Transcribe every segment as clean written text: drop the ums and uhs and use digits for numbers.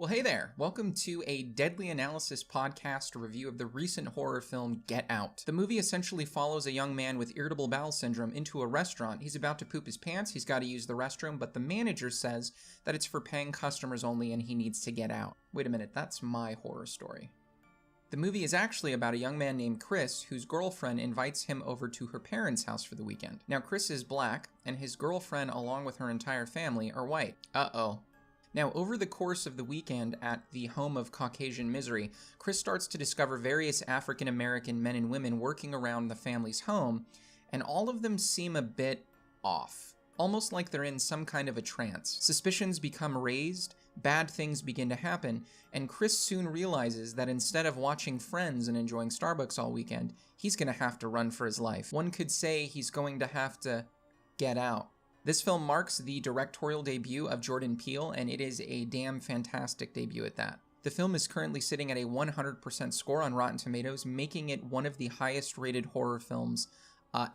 Well, hey there. Welcome to a Deadly Analysis podcast review of the recent horror film Get Out. The movie essentially follows a young man with irritable bowel syndrome into a restaurant. He's about to poop his pants, he's got to use the restroom, but the manager says that it's for paying customers only and he needs to get out. Wait a minute, that's my horror story. The movie is actually about a young man named Chris whose girlfriend invites him over to her parents' house for the weekend. Now, Chris is black, and his girlfriend, along with her entire family, are white. Uh-oh. Now, over the course of the weekend at the home of Caucasian misery, Chris starts to discover various African-American men and women working around the family's home, and all of them seem a bit off. Almost like they're in some kind of a trance. Suspicions become raised, bad things begin to happen, and Chris soon realizes that instead of watching Friends and enjoying Starbucks all weekend, he's gonna have to run for his life. One could say he's going to have to get out. This film marks the directorial debut of Jordan Peele, and it is a damn fantastic debut at that. The film is currently sitting at a 100% score on Rotten Tomatoes, making it one of the highest rated horror films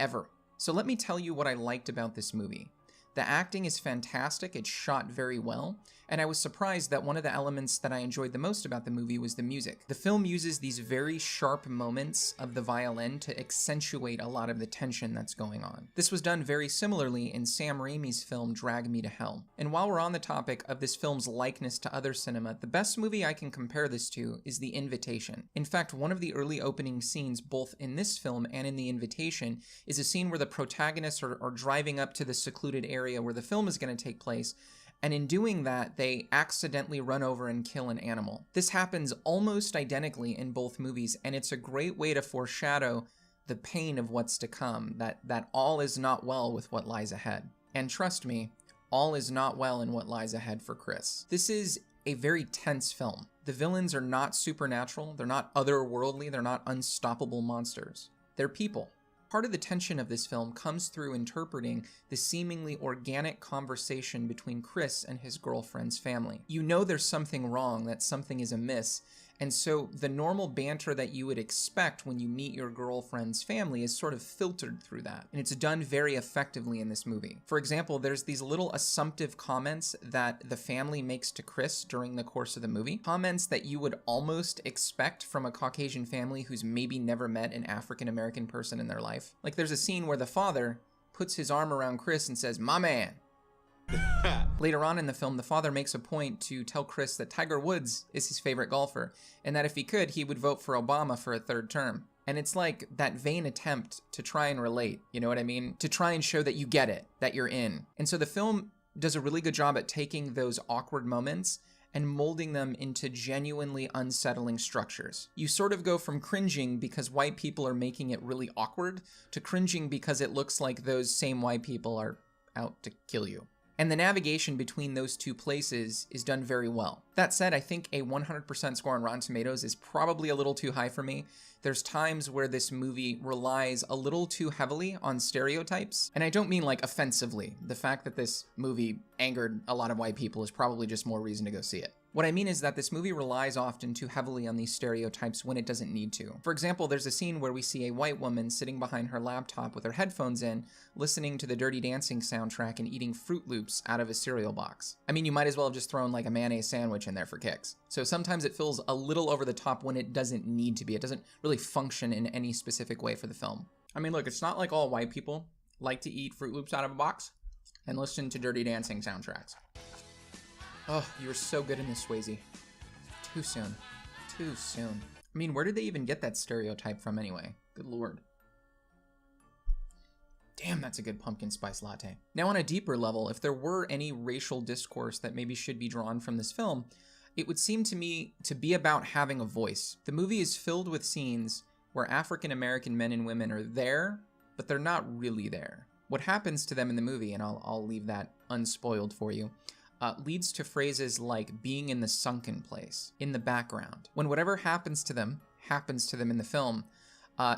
ever. So let me tell you what I liked about this movie. The acting is fantastic, it's shot very well, and I was surprised that one of the elements that I enjoyed the most about the movie was the music. The film uses these very sharp moments of the violin to accentuate a lot of the tension that's going on. This was done very similarly in Sam Raimi's film Drag Me to Hell. And while we're on the topic of this film's likeness to other cinema, the best movie I can compare this to is The Invitation. In fact, one of the early opening scenes, both in this film and in The Invitation, is a scene where the protagonists are driving up to the secluded area where the film is going to take place, and in doing that, they accidentally run over and kill an animal. This happens almost identically in both movies, and it's a great way to foreshadow the pain of what's to come, that all is not well with what lies ahead. And trust me, all is not well in what lies ahead for Chris. This is a very tense film. The villains are not supernatural, they're not otherworldly, they're not unstoppable monsters. They're people. Part of the tension of this film comes through interpreting the seemingly organic conversation between Chris and his girlfriend's family. You know there's something wrong, that something is amiss, and so the normal banter that you would expect when you meet your girlfriend's family is sort of filtered through that, and it's done very effectively in this movie. For example, there's these little assumptive comments that the family makes to Chris during the course of the movie, comments that you would almost expect from a Caucasian family who's maybe never met an African-American person in their life. Like there's a scene where the father puts his arm around Chris and says, "My man." Later on in the film, the father makes a point to tell Chris that Tiger Woods is his favorite golfer, and that if he could, he would vote for Obama for a third term. And it's like that vain attempt to try and relate, you know what I mean? To try and show that you get it, that you're in. And so the film does a really good job at taking those awkward moments and molding them into genuinely unsettling structures. You sort of go from cringing because white people are making it really awkward to cringing because it looks like those same white people are out to kill you. And the navigation between those two places is done very well. That said, I think a 100% score on Rotten Tomatoes is probably a little too high for me. There's times where this movie relies a little too heavily on stereotypes. And I don't mean like offensively. The fact that this movie angered a lot of white people is probably just more reason to go see it. What I mean is that this movie relies often too heavily on these stereotypes when it doesn't need to. For example, there's a scene where we see a white woman sitting behind her laptop with her headphones in, listening to the Dirty Dancing soundtrack and eating Fruit Loops out of a cereal box. I mean, you might as well have just thrown like a mayonnaise sandwich in there for kicks. So sometimes it feels a little over the top when it doesn't need to be. It doesn't really function in any specific way for the film. I mean, look, it's not like all white people like to eat Fruit Loops out of a box and listen to Dirty Dancing soundtracks. Oh, you were so good in this, Swayze. Too soon. Too soon. I mean, where did they even get that stereotype from anyway? Good lord. Damn, that's a good pumpkin spice latte. Now, on a deeper level, if there were any racial discourse that maybe should be drawn from this film, it would seem to me to be about having a voice. The movie is filled with scenes where African-American men and women are there, but they're not really there. What happens to them in the movie, and I'll leave that unspoiled for you, leads to phrases like being in the sunken place, in the background. When whatever happens to them in the film,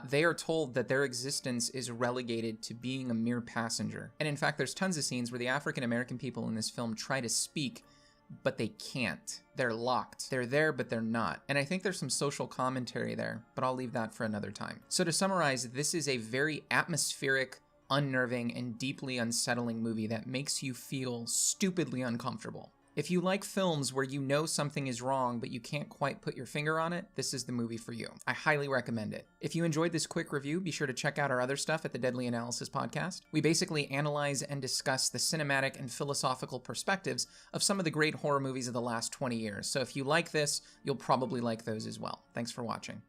they are told that their existence is relegated to being a mere passenger. And in fact, there's tons of scenes where the African-American people in this film try to speak, but they can't. They're locked. They're there, but they're not. And I think there's some social commentary there, but I'll leave that for another time. So to summarize, this is a very atmospheric, unnerving, and deeply unsettling movie that makes you feel stupidly uncomfortable. If you like films where you know something is wrong but you can't quite put your finger on it, this is the movie for you. I highly recommend it. If you enjoyed this quick review, be sure to check out our other stuff at the Deadly Analysis podcast. We basically analyze and discuss the cinematic and philosophical perspectives of some of the great horror movies of the last 20 years. So if you like this, you'll probably like those as well. Thanks for watching.